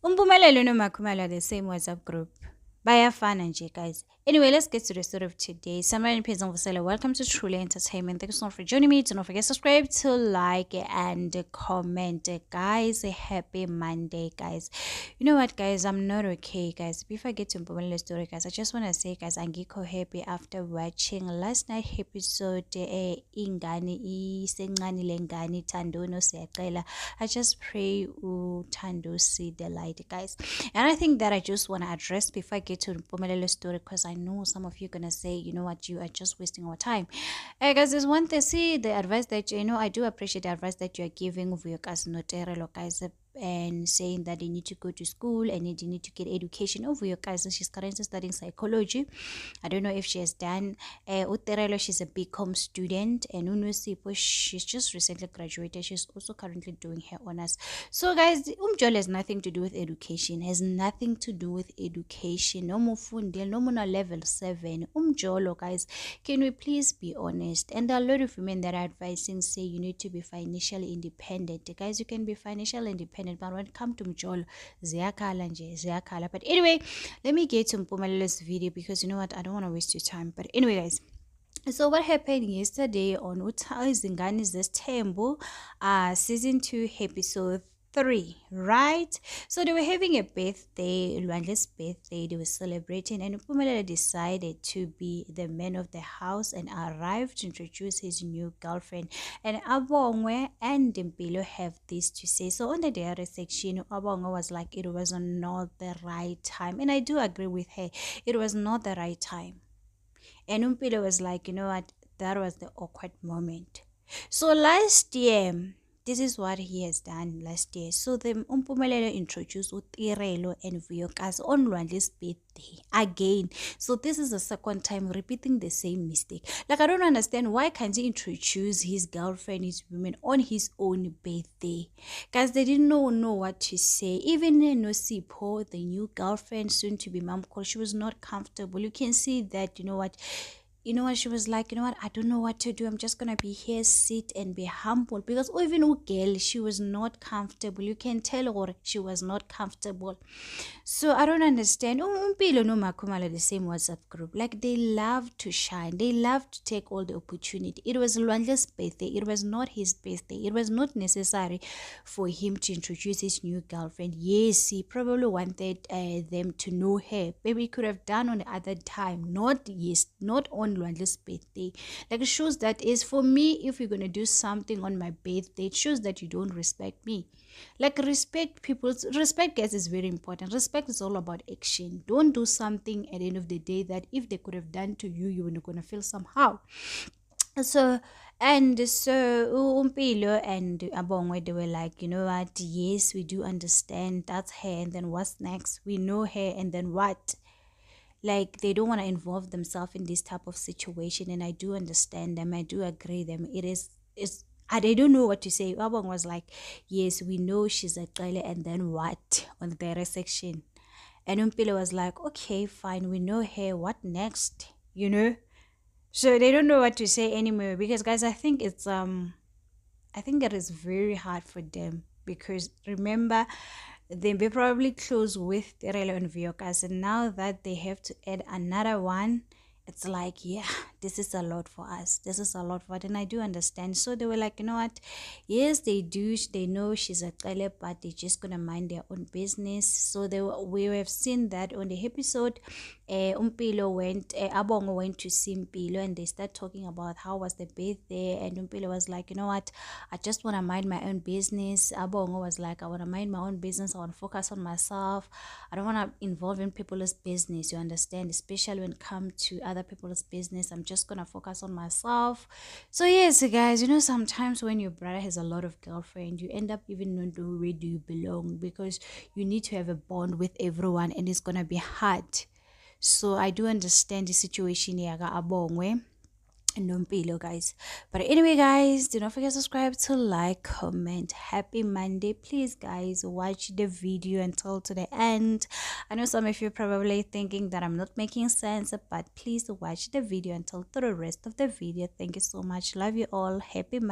Umpumelelo noMakhumalo are the same WhatsApp group. Bayafana nje, guys. Anyway, let's get to the story of today. Samara Pezon, welcome to Truly Entertainment. Thank you so much for joining me. Do not forget to subscribe, to like, and comment. Guys, a happy Monday, guys. You know what, guys? I'm not okay, guys. Before I get to the story, guys, I just want to say, guys, I'm happy after watching last night episode, Ingani, Sencane Lengani, Tandono Siyacela. I just pray Tando see the light, guys. And I think that I just want to address before I get to the Pomelelo story, because I know some of you are gonna say, you know what, you are just wasting our time. Guys, there's one thing. See the advice that I do appreciate the advice that you are giving of your guys, guys, and saying that they need to go to school and they need to get education. Over your guys, she's currently studying psychology. I don't know if she has done. Uterelo, she's a BCom student, and Unosipo, she's just recently graduated. She's also currently doing her honors. So, guys, Umjolo has nothing to do with education. Has nothing to do with education. No more fundel, no more level 7. Umjolo, guys, can we please be honest? And there are a lot of women that are advising, say you need to be financially independent. Guys, you can be financially independent, but when it comes to Mjolo, ziyakhala. But anyway, let me get to Mpumelele's video, because you know what, I don't want to waste your time. But anyway, guys, so what happened yesterday on Zingani Zestembu, season 2, episode 3, right? So they were having a birthday, Luanle's birthday, they were celebrating, and Pumelele decided to be the man of the house and arrived to introduce his new girlfriend. And Abongwe and Dimpilo have this to say. So on the diary section, Abongwe was like, it was not the right time. And I do agree with her, it was not the right time. And Umpilo was like, you know what, that was the awkward moment. So last year, this is what he has done last year. So the Umpumelelo introduced Utirelo and Vuyokazi on Lwandle's birthday again. So this is the second time repeating the same mistake. Like, I don't understand, why can't he introduce his girlfriend, his women, on his own birthday? Guys, they didn't know what to say. Even Nosipo, the new girlfriend, soon to be mom, she was not comfortable. You can see that, you know what, she was like, you know what, I don't know what to do. I'm just gonna be here, sit and be humble, because even girl, she was not comfortable. You can tell her she was not comfortable. So I don't understand. Umpilo no Makhumalo, the same WhatsApp group. Like, they love to shine. They love to take all the opportunity. It was Lwandle's birthday. It was not his birthday. It was not necessary for him to introduce his new girlfriend. Yes, he probably wanted them to know her. Maybe he could have done on the other time. Not on Lwandle's birthday. Like, it shows that is for me, if you're gonna do something on my birthday, it shows that you don't respect me. Like, respect, guys, is very important. Respect is all about action. Don't do something at the end of the day that if they could have done to you, you were not gonna feel somehow. So Umpilo and Abongwe, they were like, you know what, yes, we do understand, that's her, and then what's next? We know her, and then what? Like, they don't want to involve themselves in this type of situation, and I do understand them, I do agree them. They don't know what to say. Abong was like, yes, we know she's a Kale, and then what? On the direct section. And Umpilo was like, okay, fine, we know her, what next? So they don't know what to say anymore, because guys, I think it is very hard for them, because remember, they be probably close with Terelo and Vuyokazi, and now that they have to add another one, it's like, yeah, this is a lot for us. This is a lot for us, and I do understand. So they were like, you know what? Yes, they do. They know she's a Kale, but they're just gonna mind their own business. So we have seen that on the episode. Abongo went to see Mpilo, and they start talking about how was the birthday, and Mpilo was like, you know what, I just want to mind my own business. Abongo was like, I want to mind my own business, I want to focus on myself, I don't want to involve in people's business, you understand, especially when it comes to other people's business. I'm just gonna focus on myself. So yes, guys, sometimes when your brother has a lot of girlfriends, you end up even not knowing where do you belong, because you need to have a bond with everyone, and it's gonna be hard. So I do understand the situation here, Abongwe and Nompilo, guys. But anyway, guys, do not forget to subscribe, to like, comment. Happy Monday. Please, guys, watch the video until to the end. I know some of you are probably thinking that I'm not making sense, but please watch the video until to the rest of the video. Thank you so much. Love you all. Happy Monday.